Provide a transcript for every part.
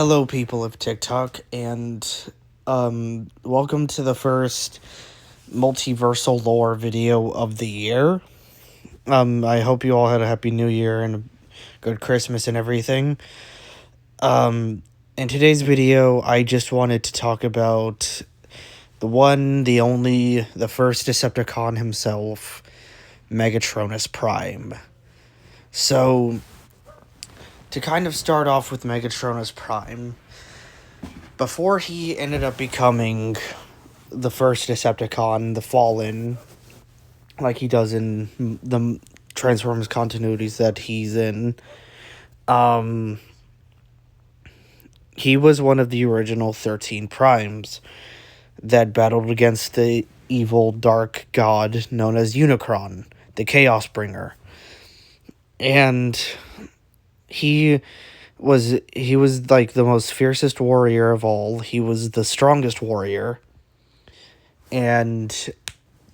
Hello, people of TikTok, and welcome to the first Multiversal Lore video of the year. I hope you all had a happy New Year and a good Christmas and everything. In today's video, I just wanted to talk about the one, the only, the first Decepticon himself, Megatronus Prime. So, to kind of start off with Megatronus Prime, before he ended up becoming the first Decepticon, the Fallen, like he does in the Transformers continuities that he's in, he was one of the original 13 Primes that battled against the evil dark god known as Unicron, the Chaos Bringer. And he was like the most fiercest warrior of all. He was the strongest warrior. And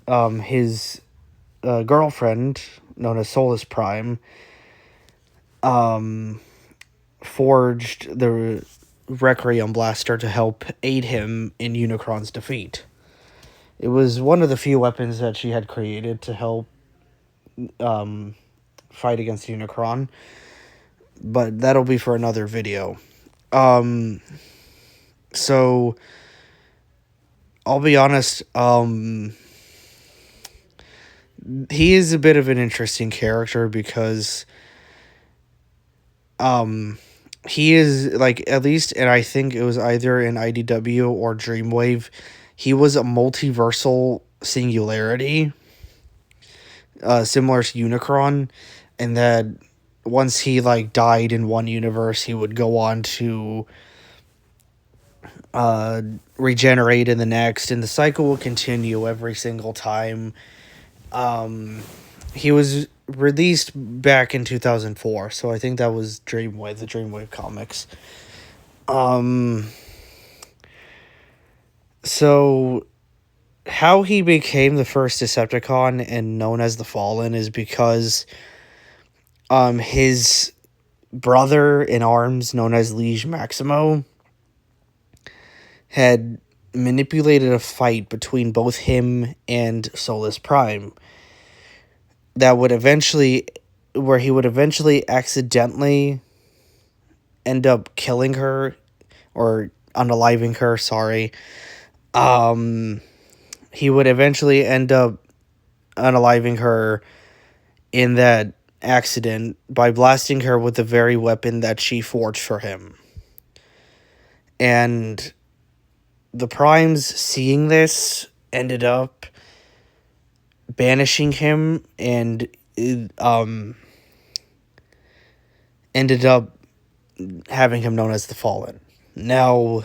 his girlfriend, known as Solus Prime, forged the Requiem Blaster to help aid him in Unicron's defeat. It was one of the few weapons that she had created to help fight against Unicron, but that'll be for another video. So I'll be honest, he is a bit of an interesting character because he is, like, at least, and I think it was either in IDW or Dreamwave, he was a multiversal singularity, similar to Unicron, and that once he, like, died in one universe, he would go on to regenerate in the next, and the cycle will continue every single time. He was released back in 2004, so I think that was Dreamwave, the Dreamwave comics. So how he became the first Decepticon and known as the Fallen is because his brother in arms, known as Liege Maximo, had manipulated a fight between both him and Solus Prime that would eventually, where he would eventually accidentally end up killing her, or unaliving her, sorry. He would eventually end up unaliving her in that accident by blasting her with the very weapon that she forged for him. And the Primes, seeing this, ended up banishing him and ended up having him known as the Fallen. Now,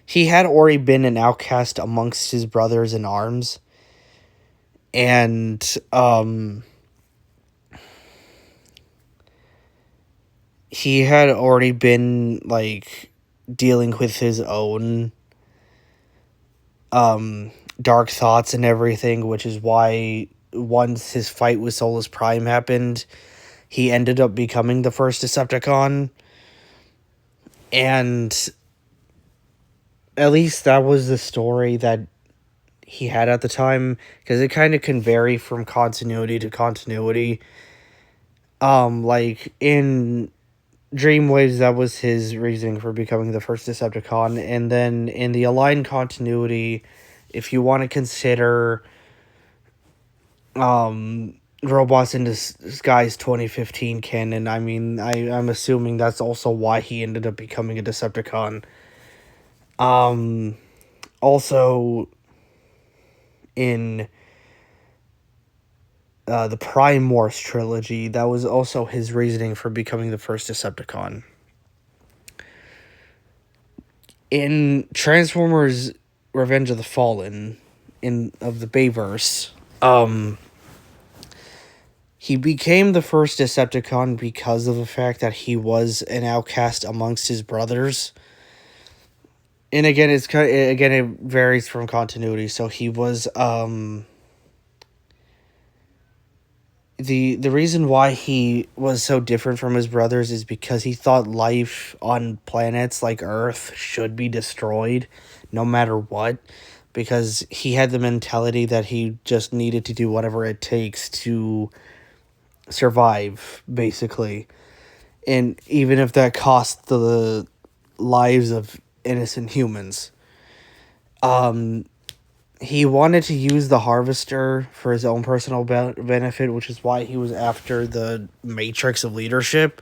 he had already been an outcast amongst his brothers in arms, and he had already been, like, dealing with his own dark thoughts and everything, which is why once his fight with Solus Prime happened, he ended up becoming the first Decepticon. And at least that was the story that he had at the time, because it kind of can vary from continuity to continuity. Like in Dreamwaves, that was his reasoning for becoming the first Decepticon, and then in the Aligned continuity, if you want to consider Robots in Disguise 2015 canon, I mean, I'm assuming that's also why he ended up becoming a Decepticon. Also, in the Prime Wars trilogy, that was also his reasoning for becoming the first Decepticon. In Transformers Revenge of the Fallen, of the Bayverse, he became the first Decepticon because of the fact that he was an outcast amongst his brothers. And again, it varies from continuity. So he was The reason why he was so different from his brothers is because he thought life on planets like Earth should be destroyed no matter what, because he had the mentality that he just needed to do whatever it takes to survive, basically. And even if that cost the lives of innocent humans. Um, he wanted to use the harvester for his own personal benefit, which is why he was after the matrix of leadership.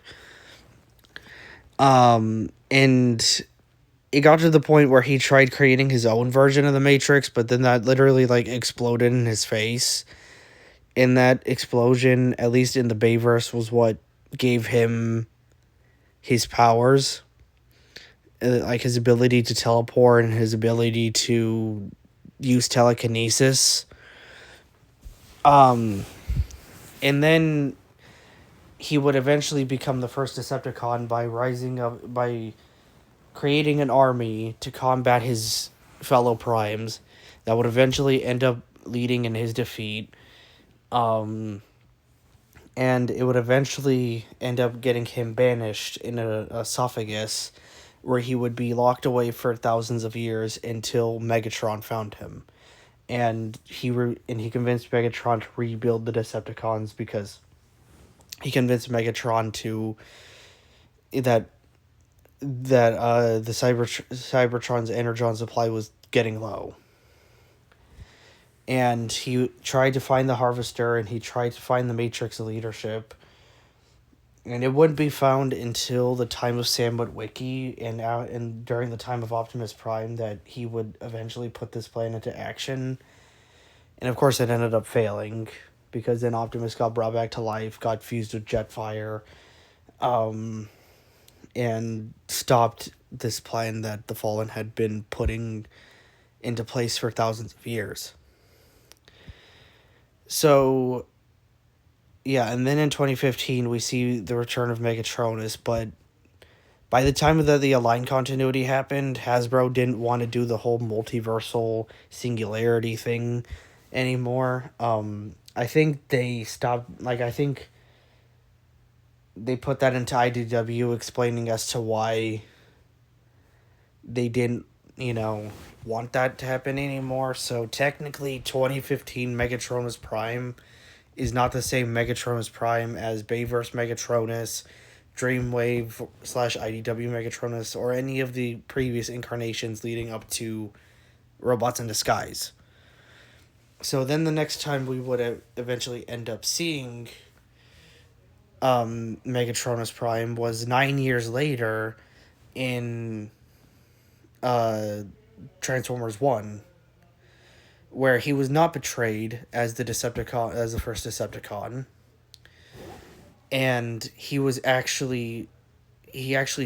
And it got to the point where he tried creating his own version of the matrix, but then that literally like exploded in his face. And that explosion, at least in the Bayverse, was what gave him his powers, like his ability to teleport and his ability to use telekinesis. Um, and then he would eventually become the first Decepticon by rising up, by creating an army to combat his fellow primes that would eventually end up leading in his defeat. Um, and it would eventually end up getting him banished in a esophagus where he would be locked away for thousands of years until Megatron found him. And he convinced Megatron to rebuild the Decepticons because he convinced Megatron to that the Cybertron's energon supply was getting low. And he tried to find the Harvester, and he tried to find the Matrix of Leadership. And it wouldn't be found until the time of Sam Witwicky and during the time of Optimus Prime that he would eventually put this plan into action. And of course it ended up failing, because then Optimus got brought back to life, got fused with Jetfire, and stopped this plan that the Fallen had been putting into place for thousands of years. So, yeah, and then in 2015 we see the return of Megatronus, but by the time that the Align continuity happened, Hasbro didn't want to do the whole multiversal singularity thing anymore. I think they stopped, like, I think they put that into IDW, explaining as to why they didn't, want that to happen anymore. So technically 2015 Megatronus Prime is not the same Megatronus Prime as Bayverse Megatronus, Dreamwave / IDW Megatronus, or any of the previous incarnations leading up to Robots in Disguise. So then the next time we would eventually end up seeing Megatronus Prime was 9 years later in Transformers 1, where he was not betrayed as the Decepticon, as the first Decepticon, and he actually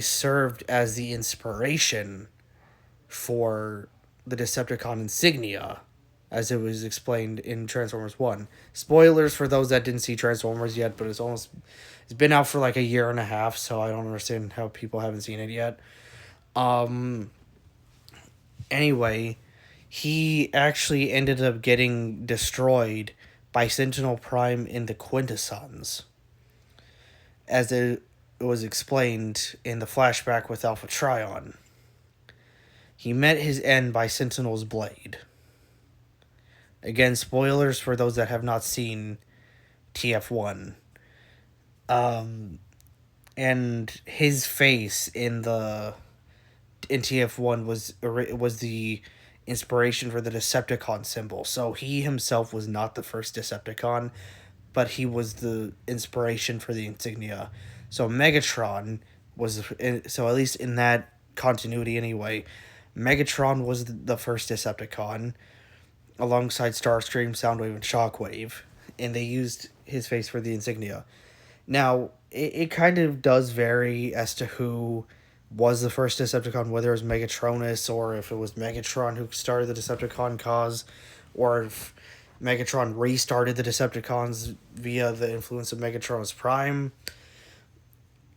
served as the inspiration for the Decepticon insignia, as it was explained in Transformers 1. Spoilers for those that didn't see Transformers yet, but it's been out for like a year and a half, so I don't understand how people haven't seen it yet. Anyway, he actually ended up getting destroyed by Sentinel Prime in the Quintessons, as it was explained in the flashback with Alpha Trion. He met his end by Sentinel's blade. Again, spoilers for those that have not seen TF1. And his face in TF1 was the inspiration for the Decepticon symbol. So he himself was not the first Decepticon, but he was the inspiration for the insignia. So Megatron was, so at least in that continuity anyway, Megatron was the first Decepticon, alongside Starscream, Soundwave, and Shockwave, and they used his face for the insignia. Now, it kind of does vary as to who was the first Decepticon, whether it was Megatronus, or if it was Megatron who started the Decepticon cause, or if Megatron restarted the Decepticons via the influence of Megatronus Prime,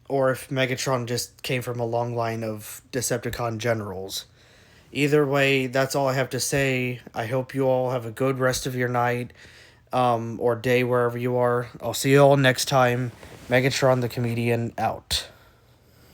or if Megatron just came from a long line of Decepticon generals. Either way, that's all I have to say. I hope you all have a good rest of your night. or day wherever you are. I'll see you all next time. Megatron the Comedian out.